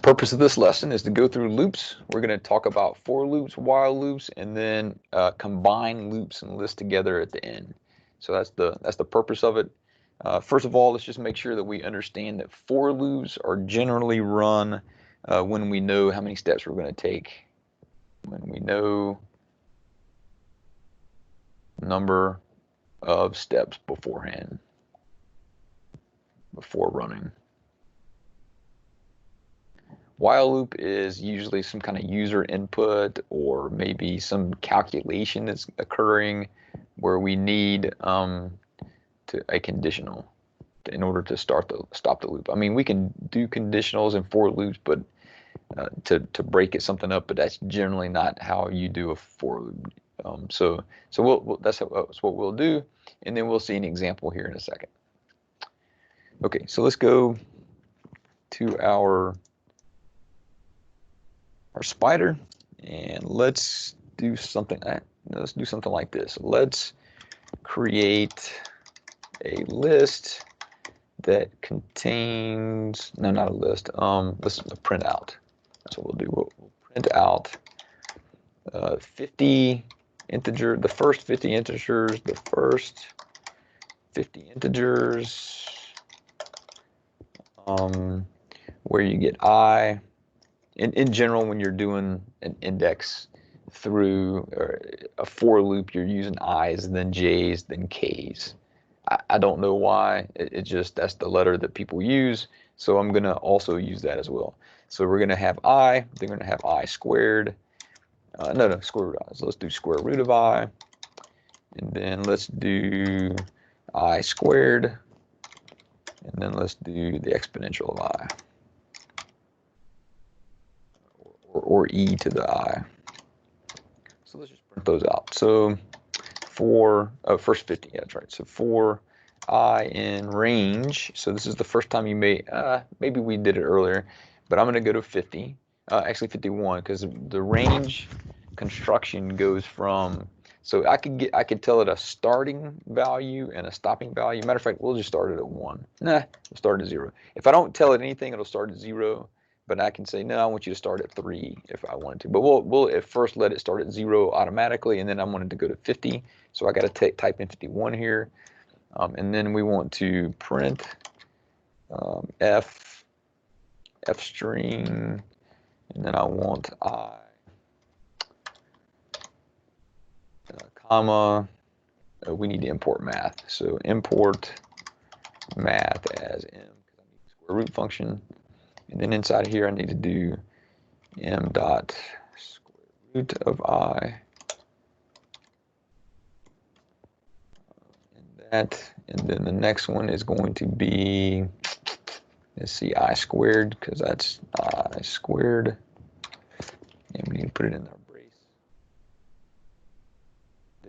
purpose of this lesson is to go through loops. We're going to talk about for loops, while loops, and then combine loops and list together at the end. So that's the purpose of it. First of all, let's just make sure that we understand that for loops are generally run when we know how many steps we're going to take. When we know number of steps beforehand, before running. While loop is usually some kind of user input or maybe some calculation that's occurring where we need a conditional in order to stop the loop. I mean, we can do conditionals and for loops, but to break something up, but that's generally not how you do a for loop. So that's what we'll do, and then we'll see an example here in a second. Okay, so let's go to our spider, and let's do something like this. Let's create a list that contains, no, not a list, let's print out. That's what we'll do. We'll print out 50 integer, the first 50 integers, where you get I. In general, when you're doing an index through a for loop, you're using I's, then J's, then K's. I don't know why. It just, that's the letter that people use. So I'm going to also use that as well. So we're going to have I, they're going to have I squared. No, square root of I. So let's do square root of I. And then let's do I squared. And then let's do the exponential of I. Or e to the I. So let's just print those out. So for first 50, yeah, that's right. So for I in range, so this is the first time you may, maybe we did it earlier, but I'm going to go to 50, actually 51, because the range construction goes from, so I could tell it a starting value and a stopping value. Matter of fact, we'll just start it at 1. Nah, we'll start at 0. If I don't tell it anything, it'll start at 0. But I can say, no, I want you to start at 3 if I wanted to. But we'll at first let it start at 0 automatically, and then I wanted to go to 50. So I got to type in 51 here. And then we want to print f string, and then I want I, comma. We need to import math. So import math as m, because I need the square root function. And then inside here, I need to do m dot square root of I. And that, and then the next one is going to be, let's see, I squared, because that's I squared. And we need to put it in our brace.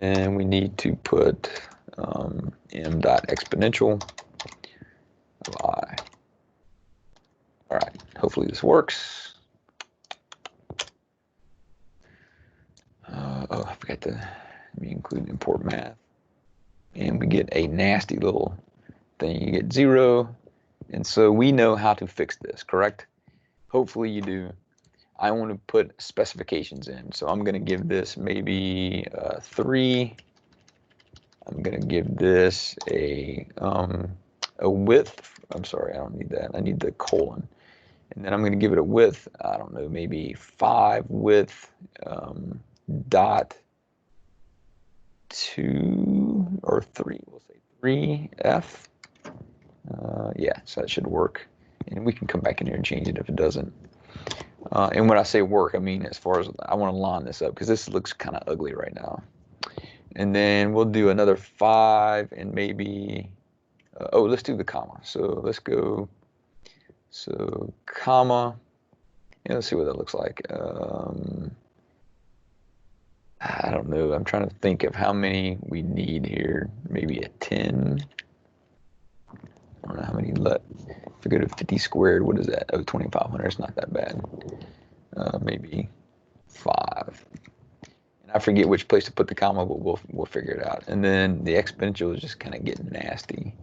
Then we need to put m dot exponential of I. All right, hopefully this works. Oh, I forgot to, let me include import math. And we get a nasty little thing. You get 0. And so we know how to fix this, correct? Hopefully you do. I want to put specifications in. So I'm going to give this maybe 3. I'm going to give this a width. I'm sorry, I don't need that. I need the colon. And then I'm going to give it a width, I don't know, maybe 5 width dot 2 or 3. We'll say 3f. Yeah, so that should work. And we can come back in here and change it if it doesn't. And when I say work, I mean as far as I want to line this up, because this looks kind of ugly right now. And then we'll do another 5 and maybe, oh, let's do the comma. So let's go. So comma, yeah, let's see what that looks like. I don't know. I'm trying to think of how many we need here. Maybe a 10. I don't know how many left. If we go to 50 squared, what is that? Oh, 2,500. It's not that bad. Maybe 5. And I forget which place to put the comma, but we'll figure it out. And then the exponential is just kind of getting nasty.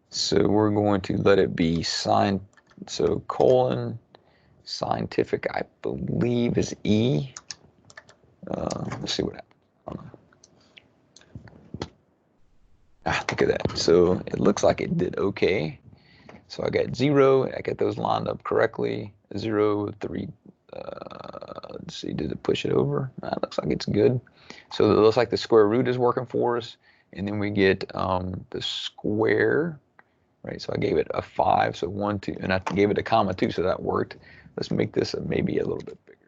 So we're going to let it be signed. So colon, Scientific, I believe, is E. Let's see what happens. I don't know. Look at that. So it looks like it did okay. So I got 0. I got those lined up correctly. 0, 3. Let's see, did it push it over? Looks like it's good. So it looks like the square root is working for us. And then we get the square, right? So I gave it a 5, so 1, 2, and I gave it a comma too, so that worked. Let's make this maybe a little bit bigger.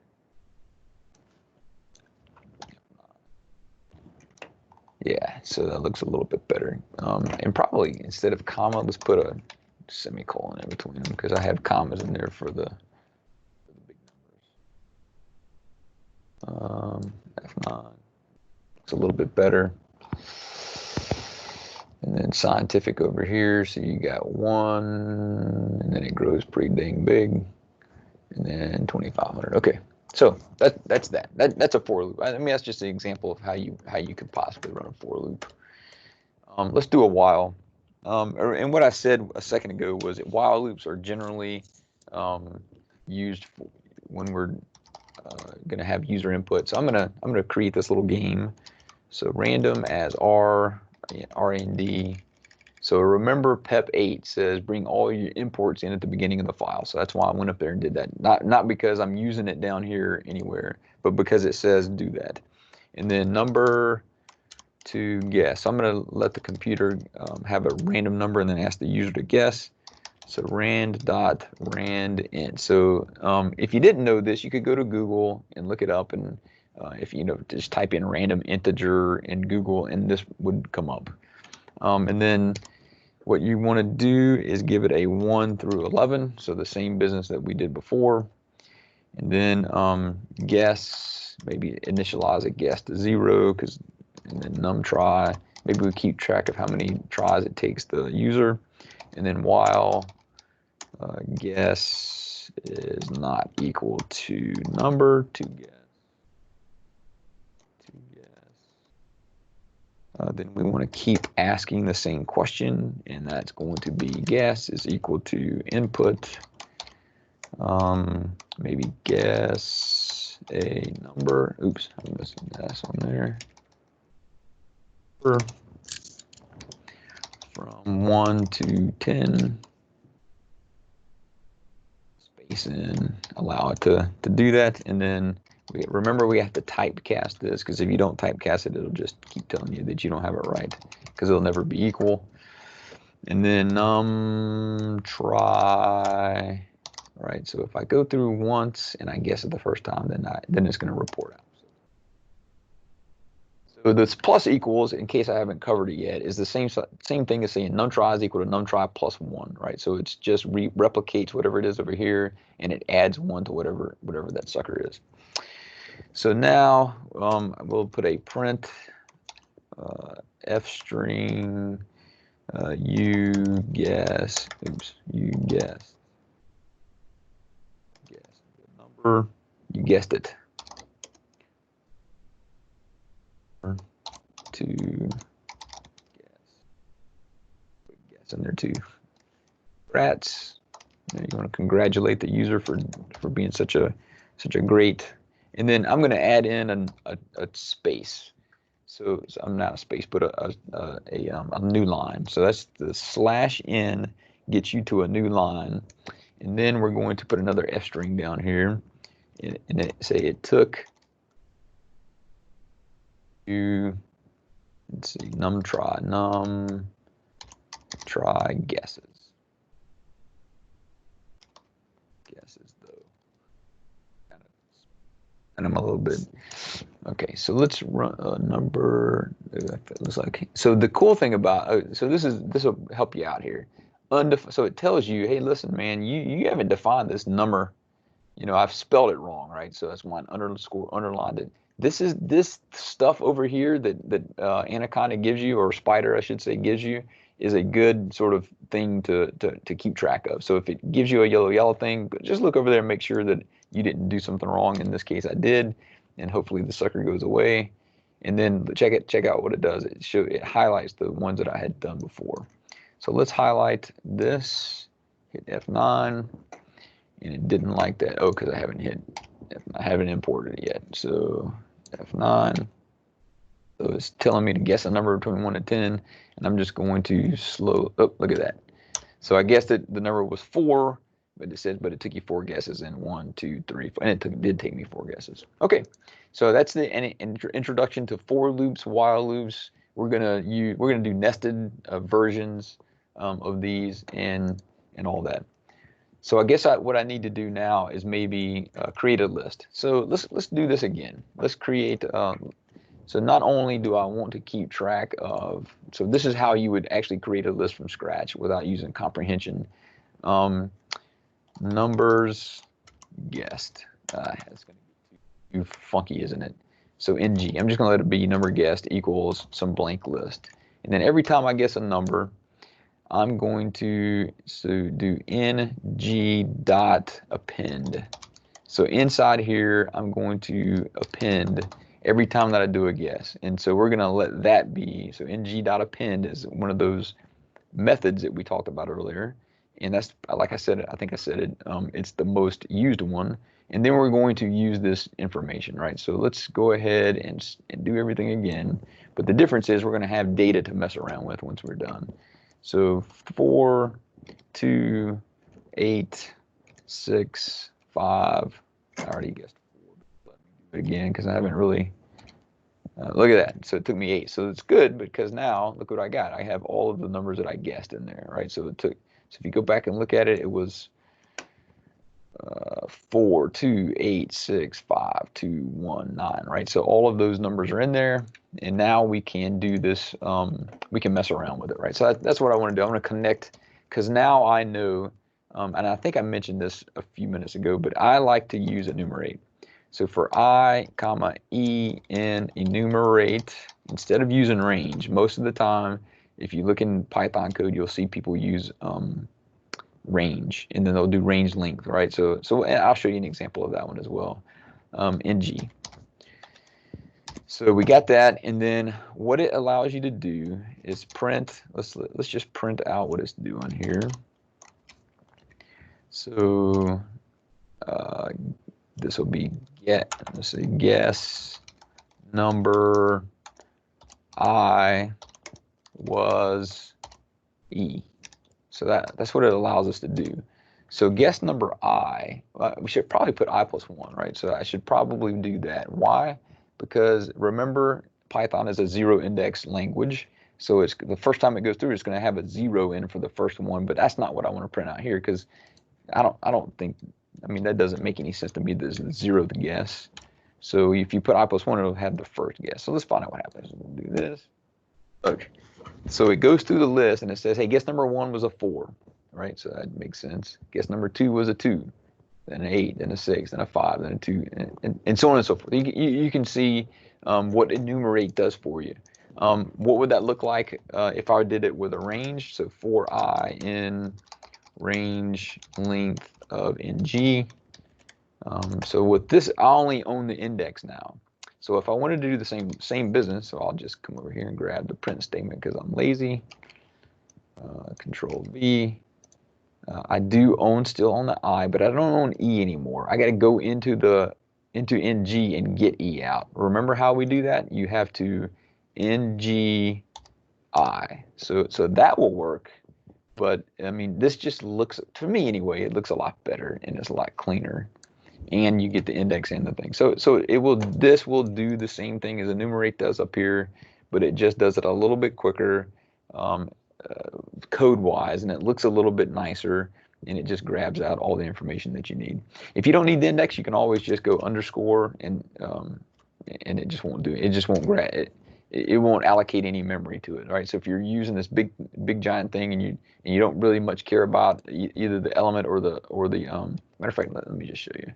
Yeah, so that looks a little bit better. And probably instead of comma, let's put a semicolon in between them because I have commas in there for the big numbers. F9 looks a little bit better. And then scientific over here, so you got 1, and then it grows pretty dang big, and then 2,500. Okay, so that's that. That's a for loop. I mean, that's just an example of how you could possibly run a for loop. Let's do a while. And what I said a second ago was that while loops are generally used when we're going to have user input. So I'm gonna create this little game. So random as R&D. So remember PEP 8 says bring all your imports in at the beginning of the file. So that's why I went up there and did that. Not because I'm using it down here anywhere, but because it says do that. And then number to guess. So I'm going to let the computer have a random number and then ask the user to guess. So rand.randint. So if you didn't know this, you could go to Google and look it up, and if you know, just type in random integer in Google, and this would come up. And then what you want to do is give it a 1 through 11, so the same business that we did before. And then guess, maybe initialize a guess to 0, and then num try. Maybe we keep track of how many tries it takes the user. And then while guess is not equal to number to guess. Then we want to keep asking the same question, and that's going to be guess is equal to input. Maybe guess a number. Oops, I'm missing an S on there. From 1 to 10. Space in, allow it to do that, and then remember we have to typecast this, because if you don't typecast it, it'll just keep telling you that you don't have it right, because it'll never be equal. And then try, right? So if I go through once and I guess it the first time, then it's going to report out. So this plus equals, in case I haven't covered it yet, is the same thing as saying num try is equal to num try plus 1, right? So it's just replicates whatever it is over here, and it adds 1 to whatever that sucker is. So now we'll put a print f string you guess. Oops, you guess the number. You guessed it. To guess in there too. Rats. You want to congratulate the user for being such a great. And then I'm going to add in a space. So I'm not a space, but a new line. So that's the /n gets you to a new line, and then we're going to put another f string down here, and say it took you. Let's see, num try guesses. Though. And I'm a little bit. Okay, so let's run a number. It looks like. So the cool thing about this will help you out here. So it tells you, hey, listen, man, you haven't defined this number. You know, I've spelled it wrong, right? So that's why I underlined it. This stuff over here that Anaconda gives you, or Spider, I should say, gives you, is a good sort of thing to keep track of. So if it gives you a yellow thing, just look over there and make sure that you didn't do something wrong. In this case, I did, and hopefully the sucker goes away. And then check out what it does. It highlights the ones that I had done before. So let's highlight this. Hit F9. and it didn't like that. Oh, because I haven't imported it yet. So F9. So it's telling me to guess a number between 1 and 10, and I'm just going to slow. Oh, look at that. So I guessed that the number was 4, but it took you 4 guesses, and 1, 2, 3, 4, and it did take me 4 guesses. Okay, so that's the introduction to for loops, while loops. We're gonna do nested versions of these and all that. So I guess what I need to do now is maybe create a list. So let's do this again. Let's create. So not only do I want to keep track of, so this is how you would actually create a list from scratch without using comprehension. Numbers guessed. It's going to be too funky, isn't it? So NG, I'm just going to let it be number guessed equals some blank list. And then every time I guess a number, I'm going to do ng dot append. So inside here, I'm going to append every time that I do a guess. And so we're going to let that be, so ng.append is one of those methods that we talked about earlier. And that's, like I said, I think I said it, it's the most used one. And then we're going to use this information, right? So let's go ahead and do everything again. But the difference is we're going to have data to mess around with once we're done. So 4, 2, 8, 6, 5. I already guessed 4. Let me do it again because I haven't really. Look at that. So it took me 8. So it's good because now look what I got. I have all of the numbers that I guessed in there, right? So it took. So if you go back and look at it, it was 4, 2, 8, 6, 5, 2, 1, 9, right? So all of those numbers are in there, and now we can do this. We can mess around with it, right? So that's what I want to do. I want to connect because now I know, and I think I mentioned this a few minutes ago, but I like to use enumerate. So for I, comma, E in enumerate, instead of using range, most of the time, if you look in Python code, you'll see people use range, and then they'll do range length, right? So I'll show you an example of that one as well. ng. So we got that, and then what it allows you to do is print. Let's just print out what it's doing here. So this will be let's say guess number I was E. So that's what it allows us to do. So guess number I, we should probably put I plus 1, right? So I should probably do that. Why? Because remember, Python is a zero index language. So it's the first time it goes through, it's going to have a 0 in for the first one, but that's not what I want to print out here because I don't think, I mean, that doesn't make any sense to me. There's 0th guess. So if you put I plus 1, it'll have the first guess. So let's find out what happens. We'll do this. Okay. So it goes through the list and it says, hey, guess number 1 was a 4, right? So that makes sense. Guess number 2 was a 2, then an 8, then a 6, then a 5, then a 2, and so on and so forth. You can see what enumerate does for you. What would that look like if I did it with a range? So for I in range length of ng. So with this, I only own the index now. So if I wanted to do the same business, so I'll just come over here and grab the print statement because I'm lazy. Control V. I do still own the I, but I don't own E anymore. I got to go into ng and get E out. Remember how we do that? You have to ng I. So that will work. But I mean, this just looks, to me anyway, it looks a lot better and it's a lot cleaner. And you get the index and the thing. So this will do the same thing as enumerate does up here, but it just does it a little bit quicker code-wise, and it looks a little bit nicer, and it just grabs out all the information that you need. If you don't need the index, you can always just go underscore, and it just won't do it. It just won't grab it. It won't allocate any memory to it, right? So if you're using this big giant thing and you don't really much care about either the element or the matter of fact, let me just show you.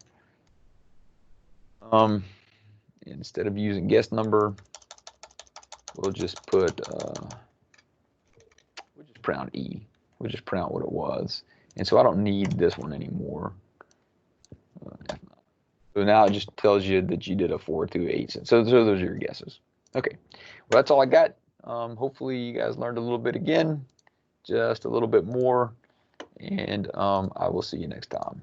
Instead of using guess number, we'll just put we'll just print out E. We'll just print out what it was, and so I don't need this one anymore. So now it just tells you that you did a 4, 2, 8. So those are your guesses. Okay, well that's all I got. Hopefully you guys learned a little bit again, just a little bit more, and I will see you next time.